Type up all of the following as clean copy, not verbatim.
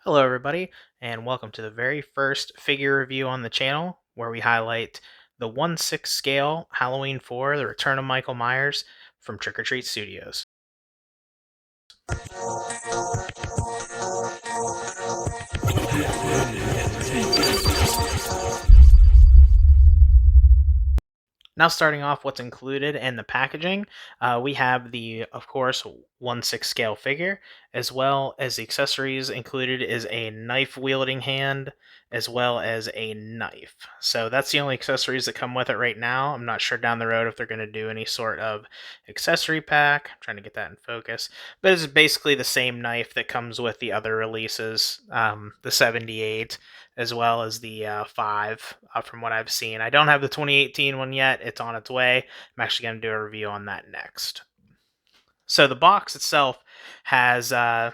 Hello, everybody, and welcome to the very first figure review on the channel where we highlight the 1/6 scale Halloween 4 The Return of Michael Myers from Trick or Treat Studios. Now, starting off what's included in the packaging, we have the, of course, 1/6 scale figure, as well as the accessories included is a knife wielding hand, as well as a knife. So that's the only accessories that come with it right now. I'm not sure down the road if they're going to do any sort of accessory pack. I'm trying to get that in focus, but it's basically the same knife that comes with the other releases, the 78 as well as the 5 from what I've seen. I don't have the 2018 one yet. It's on its way. I'm actually going to do a review on that next. So the box itself has the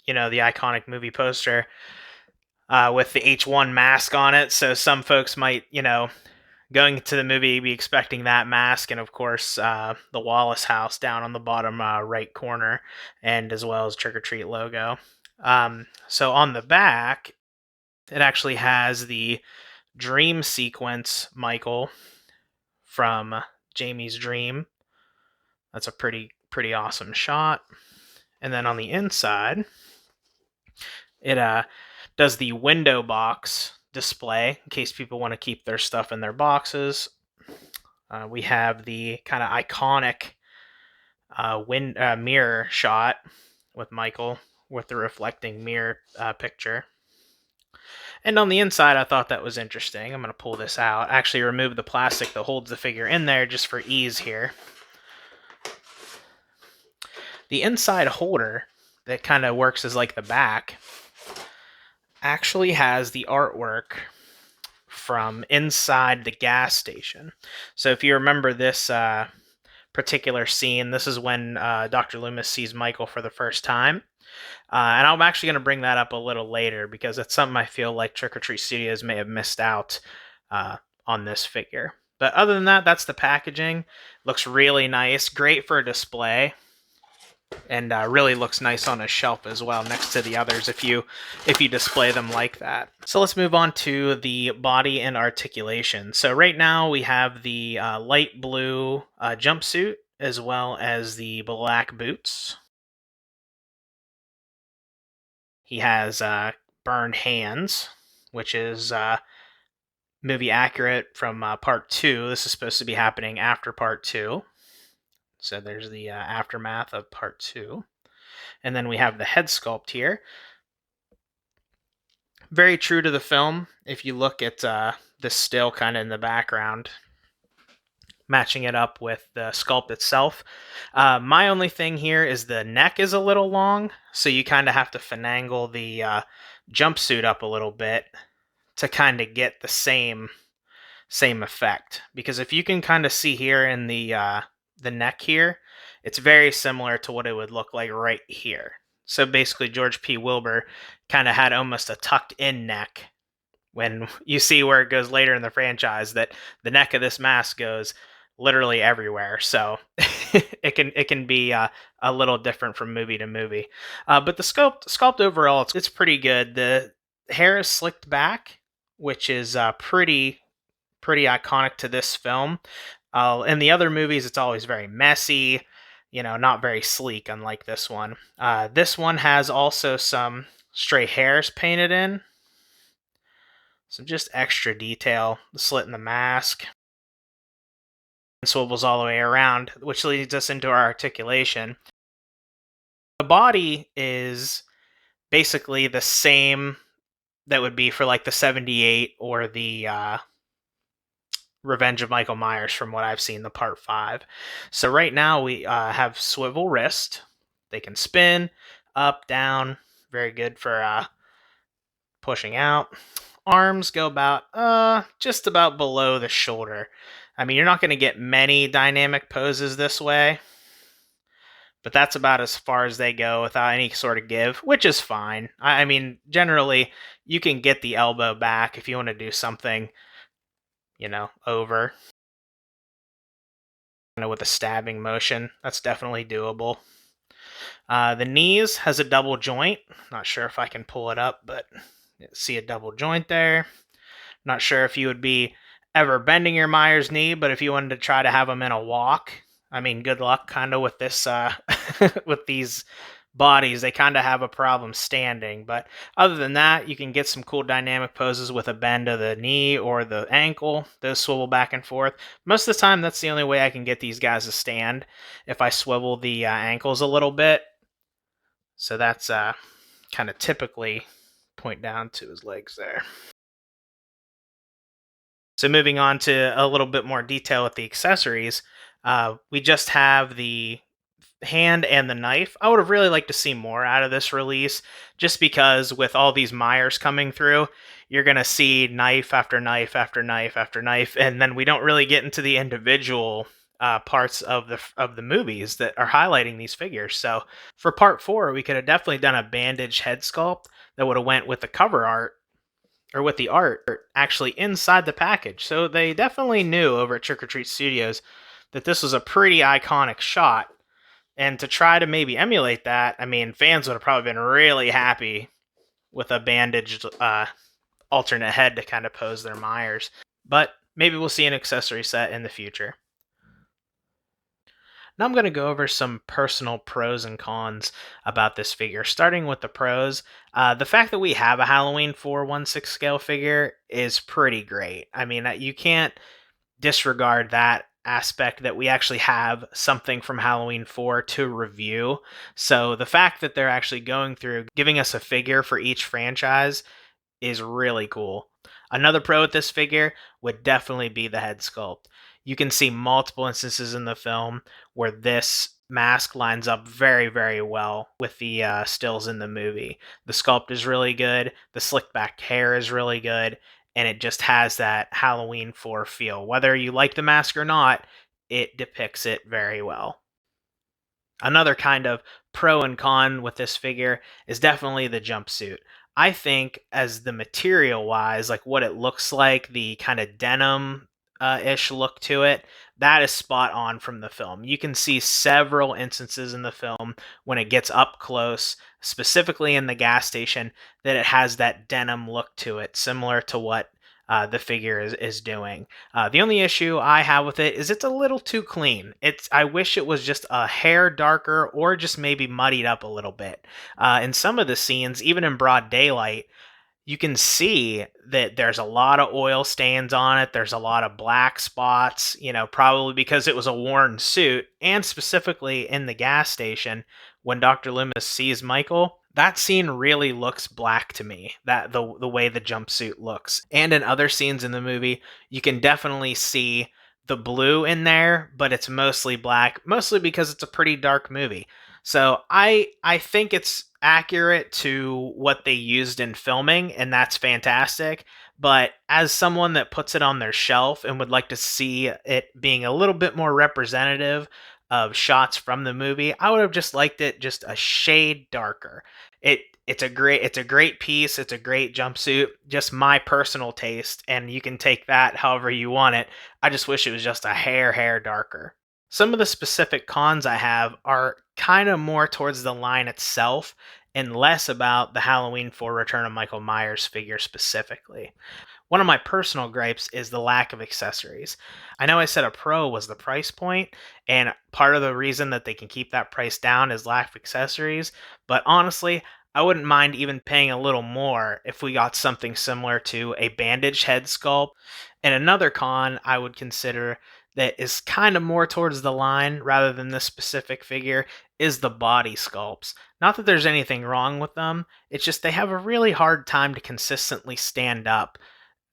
iconic movie poster with the H1 mask on it. So some folks might going to the movie be expecting that mask, and of course the Wallace house down on the bottom right corner, and as well as Trick or Treat logo. So on the back, it actually has the dream sequence Michael from Jamie's dream. That's a pretty awesome shot. And then on the inside, it does the window box display in case people want to keep their stuff in their boxes. We have the kind of iconic mirror shot with Michael with the reflecting mirror picture. And on the inside, I thought that was interesting. I'm going to pull this out. Actually remove the plastic that holds the figure in there just for ease here. The inside holder that kind of works as like the back actually has the artwork from inside the gas station. So if you remember this particular scene, this is when Dr. Loomis sees Michael for the first time. And I'm actually going to bring that up a little later because it's something I feel like Trick or Treat Studios may have missed out on this figure. But other than that, that's the packaging. Looks really nice. Great for a display. And really looks nice on a shelf as well next to the others if you display them like that. So let's move on to the body and articulation. So right now we have the light blue jumpsuit as well as the black boots. He has burned hands, which is movie accurate from part 2. This is supposed to be happening after part 2. So there's the aftermath of part 2. And then we have the head sculpt here. Very true to the film. If you look at this still kind of in the background, matching it up with the sculpt itself. My only thing here is the neck is a little long, so you kind of have to finagle the jumpsuit up a little bit to kind of get the same effect. Because if you can kind of see here in the neck here, it's very similar to what it would look like right here. So basically, George P. Wilbur kind of had almost a tucked in neck. When you see where it goes later in the franchise, that the neck of this mask goes literally everywhere. So it can be a little different from movie to movie. But the sculpt overall, it's pretty good. The hair is slicked back, which is pretty iconic to this film. In the other movies, it's always very messy, not very sleek, unlike this one. This one has also some stray hairs painted in. Some just extra detail. The slit in the mask. And swivels all the way around, which leads us into our articulation. The body is basically the same that would be for like the 78 or the Revenge of Michael Myers from what I've seen, the part 5. So right now we have swivel wrist. They can spin up, down. Very good for pushing out. Arms go about just about below the shoulder. I mean, you're not going to get many dynamic poses this way, but that's about as far as they go without any sort of give, which is fine. I mean, generally, you can get the elbow back if you want to do something, over. With a stabbing motion, that's definitely doable. The knees has a double joint. Not sure if I can pull it up, but see a double joint there. Not sure if you would be ever bending your Myers knee, but if you wanted to try to have them in a walk, I mean, good luck kind of with this, with these bodies. They kind of have a problem standing. But other than that, you can get some cool dynamic poses with a bend of the knee or the ankle. Those swivel back and forth. Most of the time, that's the only way I can get these guys to stand if I swivel the ankles a little bit. So that's kind of typically point down to his legs there. So moving on to a little bit more detail with the accessories, we just have the hand and the knife. I would have really liked to see more out of this release, just because with all these Myers coming through, you're gonna see knife after knife after knife after knife, and then we don't really get into the individual parts of the movies that are highlighting these figures. So for part four, we could have definitely done a bandage head sculpt that would have went with the cover art or with the art actually inside the package. So they definitely knew over at Trick or Treat Studios that this was a pretty iconic shot. And to try to maybe emulate that, I mean, fans would have probably been really happy with a bandaged alternate head to kind of pose their Myers. But maybe we'll see an accessory set in the future. Now I'm going to go over some personal pros and cons about this figure. Starting with the pros, the fact that we have a Halloween 4/1/6 scale figure is pretty great. I mean, you can't disregard that aspect that we actually have something from Halloween 4 to review. So the fact that they're actually going through giving us a figure for each franchise is really cool. Another pro with this figure would definitely be the head sculpt. You can see multiple instances in the film where this mask lines up very, very well with the stills in the movie. The sculpt is really good, the slick back hair is really good, and it just has that Halloween 4 feel. Whether you like the mask or not, it depicts it very well. Another kind of pro and con with this figure is definitely the jumpsuit. I think, as the material wise, like what it looks like, the kind of denim ish look to it, that is spot on from the film. You can see several instances in the film when it gets up close, specifically in the gas station, that it has that denim look to it, similar to what the figure is doing. The only issue I have with it is it's a little too clean. I wish it was just a hair darker or just maybe muddied up a little bit. In some of the scenes, even in broad daylight, you can see that there's a lot of oil stains on it. There's a lot of black spots, probably because it was a worn suit. And specifically in the gas station, when Dr. Loomis sees Michael, that scene really looks black to me. That the way the jumpsuit looks. And in other scenes in the movie, you can definitely see the blue in there, but it's mostly black, mostly because it's a pretty dark movie. So I think it's accurate to what they used in filming, and that's fantastic. But as someone that puts it on their shelf and would like to see it being a little bit more representative of shots from the movie, I would have just liked it just a shade darker. It's a great piece, it's a great jumpsuit, just my personal taste, and you can take that however you want it. I just wish it was just a hair darker. Some of the specific cons I have are kind of more towards the line itself and less about the Halloween 4 Return of Michael Myers figure specifically. One of my personal gripes is the lack of accessories. I know I said a pro was the price point, and part of the reason that they can keep that price down is lack of accessories, but honestly, I wouldn't mind even paying a little more if we got something similar to a bandage head sculpt. And another con I would consider that is kind of more towards the line rather than this specific figure is the body sculpts. Not that there's anything wrong with them, it's just they have a really hard time to consistently stand up.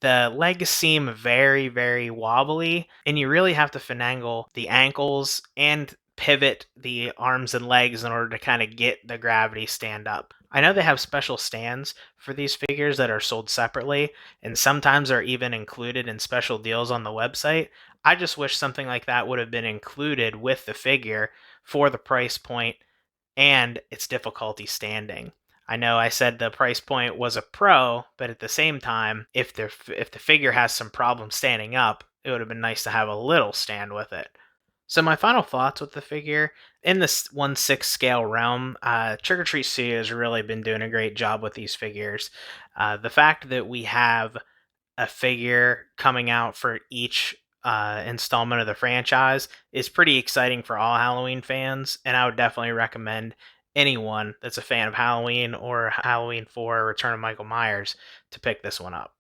The legs seem very, very wobbly, and you really have to finagle the ankles and pivot the arms and legs in order to kind of get the gravity stand up. I know they have special stands for these figures that are sold separately, and sometimes are even included in special deals on the website. I just wish something like that would have been included with the figure for the price point and its difficulty standing. I know I said the price point was a pro, but at the same time, if the figure has some problem standing up, it would have been nice to have a little stand with it. So my final thoughts with the figure in this 1/6 scale realm, Trick or Treat Studio has really been doing a great job with these figures. The fact that we have a figure coming out for each installment of the franchise is pretty exciting for all Halloween fans, and I would definitely recommend anyone that's a fan of Halloween or Halloween 4 Return of Michael Myers to pick this one up.